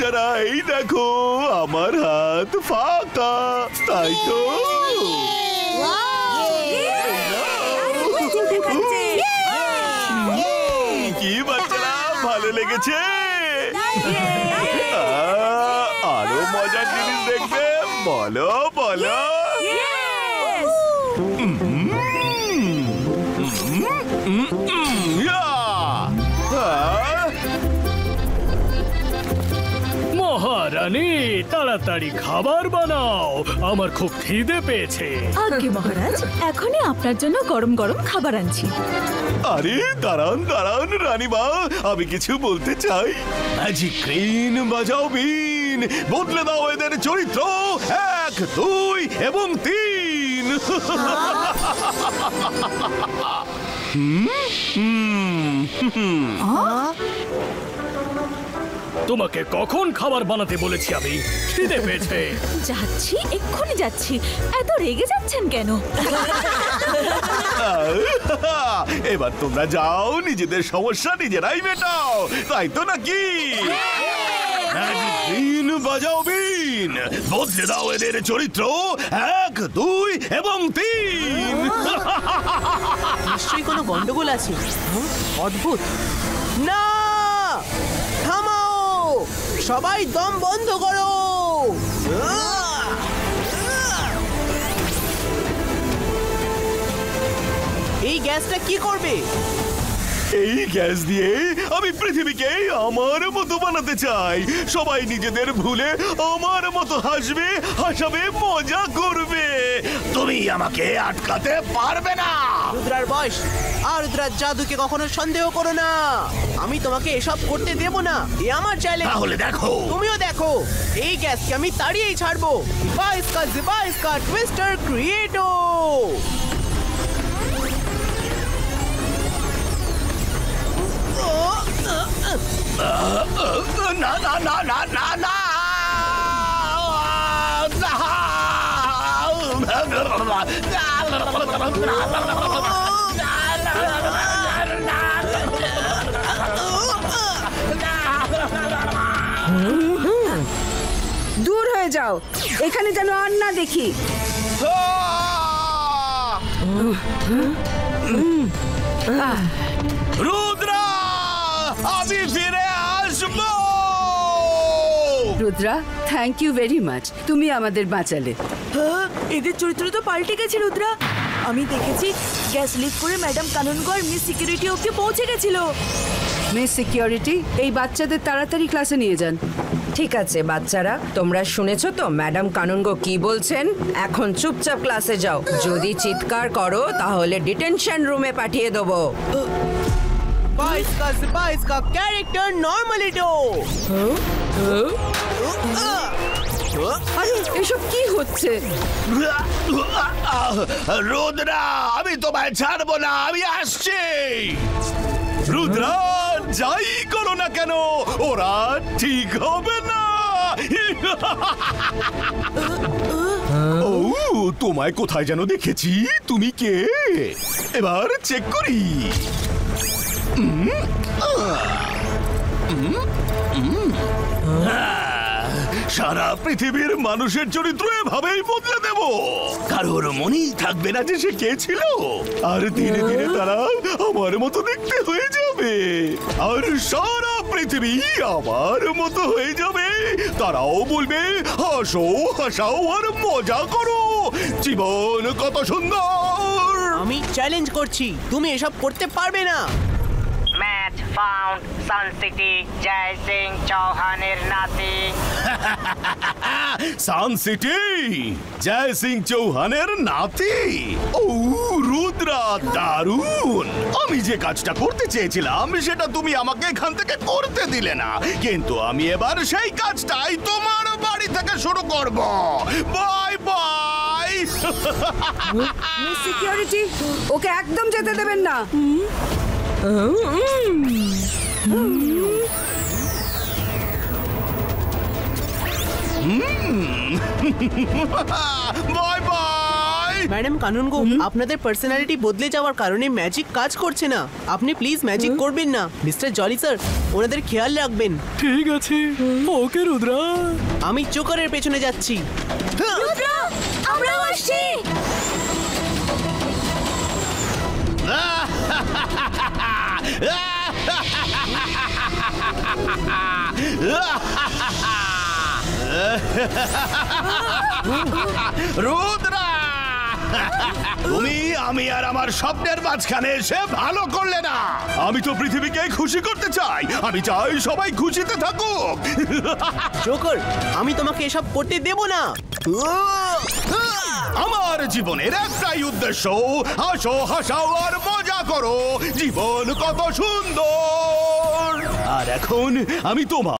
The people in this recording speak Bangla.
বাচ্চারা, এই দেখো আমার হাত ফাঁকা, তাই তো? কি বাচ্চারা, ভালো লেগেছে? আরো মজার জিনিস দেখবে? বলো বলো। মহারানী, তাড়াতাড়ি খাবার বানাও, আমার খুব খিদে পেয়েছে। আগে মহারাজ, এখনই আপনার জন্য গরম গরম খাবার আনছি। আরে দাঁড়ান দাঁড়ান রানীমা, আমি কিছু বলতে চাই। ম্যাজিক গ্রিন বাজাও বিন, বদলে দাও এদের চরিত্র 1, 2 এবং 3। তোমাকে কখন খাবার বানাতে বলেছি আমি? খিদে পেয়েছে। যাচ্ছি, এক্ষুনি যাচ্ছি। এত রেগে যাচ্ছেন কেন? এবার তোমরা যাও, নিজেদের সমস্যা নিজেরাই মেটাও, তাই তো নাকি? ম্যাজিক গ্রিন বাজাও বিন, বদলে দাও এদের চরিত্র 1, 2 এবং 3। নিশ্চয়ই কোনো গন্ডগোল আছে। অদ্ভুত। না, থামাও, সবাই দম বন্ধ করো। এই গ্যাসটা কি করবে? এই গ্যাস দিয়ে আমি পৃথিবীকে আমার মতো বানাতে চাই। সবাই নিজেদের ভুলে আমার মতো হাসবে, হাসাবে, মজা করবে। তুমি আমাকে আটকাতে পারবে না। রুদ্রার বয়স আর রুদ্রার জাদুকে কখনো সন্দেহ করো না। আমি তোমাকে এসব করতে দেব না, এ আমার চ্যালেঞ্জ। তাহলে দেখো, তুমিও দেখো, এই গ্যাসকে আমি তাড়িয়েই ছাড়বো। জিবাইসকা টুইস্টার ক্রিয়েটো। না না না না না না, দূর হয়ে যাও, এখানে যেন আর না দেখি। রুদ্রা, আমি ফিরে আসবো। Rudra, thank you very much, তুমি আমাদের বাঁচালে। এদের চরিত্র তো পাল্টে গেছে রুদ্রা। আমি দেখেছি গ্যাস লিক করে ম্যাডাম কানুনগো মিস সিকিউরিটি অবধি পৌঁছে গেছিল। মিস সিকিউরিটি, এই বাচ্চাদের তাড়াতাড়ি ক্লাসে নিয়ে যান। ঠিক আছে বাচ্চারা, তোমরা শুনেছো তো ম্যাডাম কানুনগো কি বলছেন? এখন চুপচাপ ক্লাসে যাও। যদি চিৎকার করো তাহলে ডিটেনশন রুমে পাঠিয়ে দেবো। জিবাইসকা ক্যারেক্টার নরমালিটো। আরে এসব কি হচ্ছে? রুদ্রা, আমি তোমায় ছাড়বো না, আমি আসছি। রুদ্রা, যাই করো না কেন, ওরা ঠিক হবে না। ও, তোমায় কোথায় যেন দেখেছি। তুমি কে? এবার চেক করি। সারা পৃথিবীর মানুষের চরিত্র এভাবেই বদলে দেব। কারোর মনেই থাকবে না যে সে কে ছিল। আর ধীরে ধীরে তারা আমার মতো দেখতে হয়ে যাবে, আর সারা পৃথিবী আমার মতো হয়ে যাবে। তারাও বলবে হাসো, হাসাও আর মজা করো, জীবন কত সুন্দর। আমি চ্যালেঞ্জ করছি, তুমি এসব করতে পারবে না। ম্যাচ ফাউন্ড, সান সিটি, জয় সিং চৌহানের নাতি। সান সিটি, জয় সিং চৌহানের নাতি। ও রুদ্রা, দারুণ। আমি যে কাজটা করতে চেয়েছিলাম সেটা তুমি আমাকে এখান থেকে করতে দিলে না, কিন্তু আমি এবার সেই কাজটাই তোমার বাড়ি থেকে শুরু করব। Bye bye. মিস সিকিউরিটি, ওকে একদম যেতে দেবেন না। Bye bye. ম্যাডাম কানুনগো, আপনাদের পার্সোনালিটি বদলে যাওয়ার কারণে ম্যাজিক কাজ করছে না। আপনি প্লিজ ম্যাজিক করবেন না। মিস্টার জলি স্যার, ওনাদের খেয়াল রাখবেন। ঠিক আছে, ওকে রুদ্রা। আমি জোকারের পেছনে যাচ্ছি। আমরাও আসছি। রুদ্রা, তুমি আমি আর আমার স্বপ্নের মাঝখানে এসে ভালো করলে না। আমি তো পৃথিবীকে খুশি করতে চাই। আমি চাই সবাই খুশিতে থাকুক। জোকার, আমি তোমাকে এসব করতে দেব না। আমার জীবনের একটাই উদ্দেশ্য, হাসো, হাসাও আর মজা করো। জীবন কত সুন্দর। আর এখন আমি তোমার